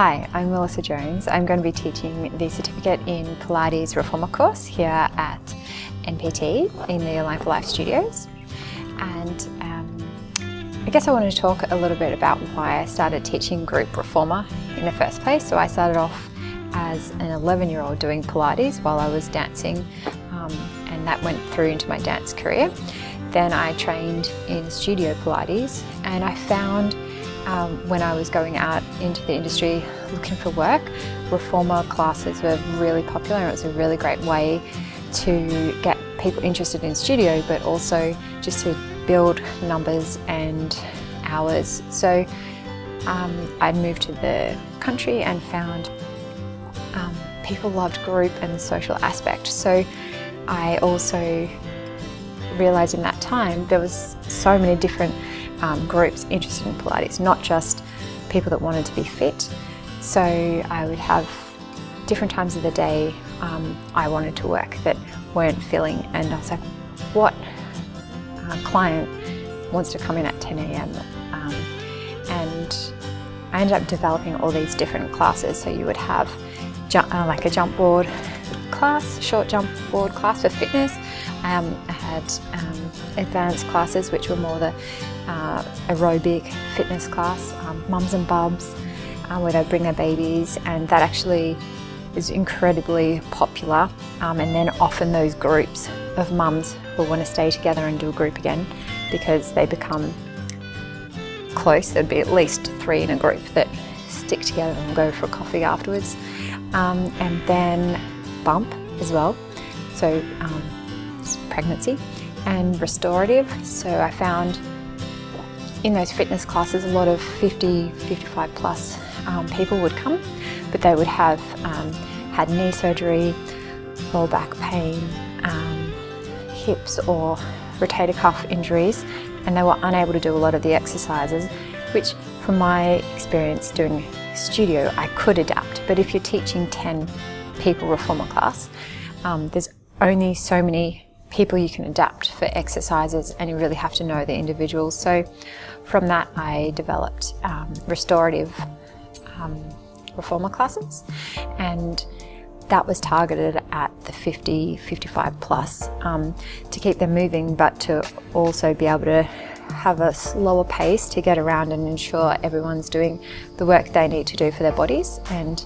Hi, I'm Melissa Jones. I'm going to be teaching the Certificate in Pilates Reformer course here at NPT in the Align for Life Studios. And I guess I wanted to talk a little bit about why I started teaching group Reformer in the first place. So I started off as an 11-year-old doing Pilates while I was dancing, and that went through into my dance career. Then I trained in studio Pilates, and I found when I was going out into the industry looking for work, Reformer classes were really popular, and it was a really great way to get people interested in studio, but also just to build numbers and hours. So I'd moved to the country and found people loved group and the social aspect. So I also realised in that time there was so many different groups interested in Pilates, not just people that wanted to be fit. So I would have different times of the day I wanted to work that weren't filling, and I was like, what client wants to come in at 10 a.m? And I ended up developing all these different classes. So you would have like a jump board class, short jump board class for fitness. I had advanced classes which were more the aerobic fitness class, mums and bubs, where they bring their babies, and that actually is incredibly popular. And then often those groups of mums will want to stay together and do a group again because they become close. There'd be at least 3 in a group that stick together and go for a coffee afterwards. And then bump as well, so pregnancy and restorative. So I found in those fitness classes a lot of 50, 55 plus people would come, but they would have had knee surgery, lower back pain, hips or rotator cuff injuries, and they were unable to do a lot of the exercises, which from my experience doing studio I could adapt. But if you're teaching 10 people Reformer class, there's only so many people you can adapt for exercises, and you really have to know the individuals. So from that I developed restorative Reformer classes, and that was targeted at the 50, 55 plus to keep them moving, but to also be able to have a slower pace to get around and ensure everyone's doing the work they need to do for their bodies. And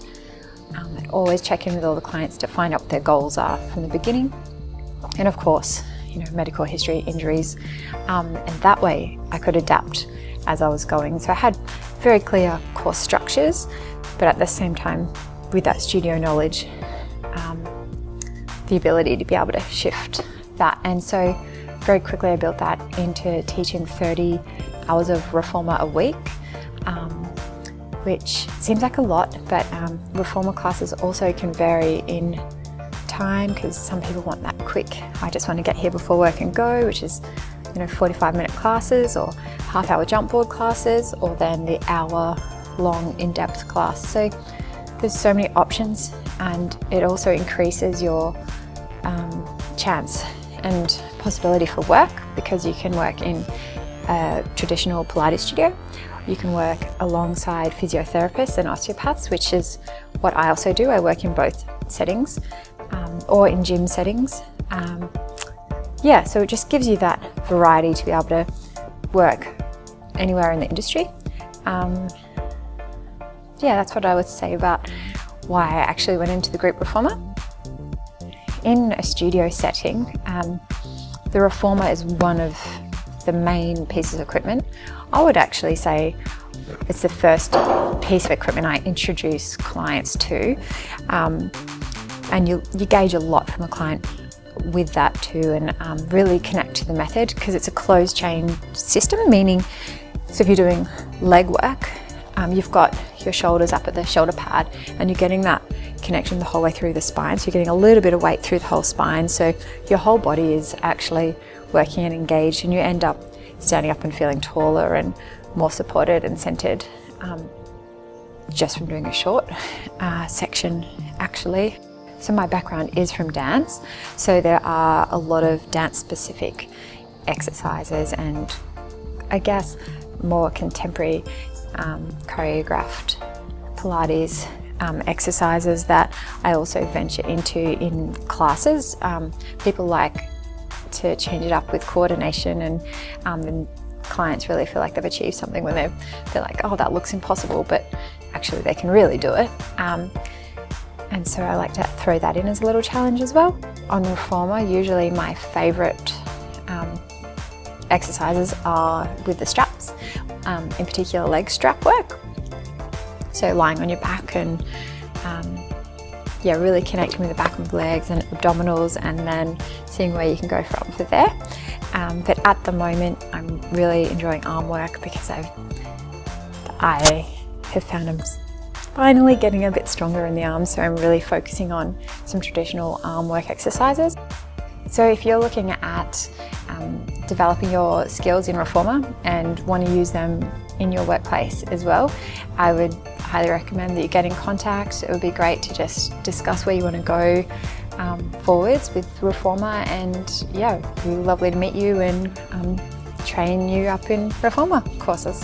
I'd always check in with all the clients to find out what their goals are from the beginning. And of course, medical history, injuries, and that way I could adapt as I was going. So I had very clear course structures, but at the same time, with that studio knowledge, the ability to be able to shift that. And so very quickly I built that into teaching 30 hours of Reformer a week, which seems like a lot, but Reformer classes also can vary in time because some people want that quick, I just want to get here before work and go, which is 45-minute classes, or half-hour jump board classes, or then the hour-long in-depth class. So there's so many options, and it also increases your chance and possibility for work, because you can work in a traditional Pilates studio. You can work alongside physiotherapists and osteopaths, which is what I also do. I work in both settings, or in gym settings. So it just gives you that variety to be able to work anywhere in the industry. That's what I would say about why I actually went into the group Reformer. In a studio setting, the Reformer is one of the main pieces of equipment. I would actually say it's the first piece of equipment I introduce clients to, and you gauge a lot from a client with that too, and really connect to the method, because it's a closed chain system, meaning so if you're doing leg work, you've got your shoulders up at the shoulder pad and you're getting that connection the whole way through the spine, so you're getting a little bit of weight through the whole spine, so your whole body is actually working and engaged, and you end up standing up and feeling taller and more supported and centered just from doing a short section actually. So my background is from dance, so there are a lot of dance specific exercises and I guess more contemporary choreographed Pilates exercises that I also venture into in classes. People like to change it up with coordination, and clients really feel like they've achieved something when they're like, oh, that looks impossible, but actually they can really do it. And so I like to throw that in as a little challenge as well. On Reformer, usually my favourite exercises are with the straps, in particular leg strap work. So lying on your back and really connecting with the back of the legs and abdominals, and then seeing where you can go from there. But at the moment, I'm really enjoying arm work because I have found I'm finally getting a bit stronger in the arms, so I'm really focusing on some traditional arm work exercises. So if you're looking at developing your skills in Reformer and want to use them in your workplace as well, I would highly recommend that you get in contact. It would be great to just discuss where you want to go forwards with Reformer, and yeah, it'd be lovely to meet you and train you up in Reformer courses.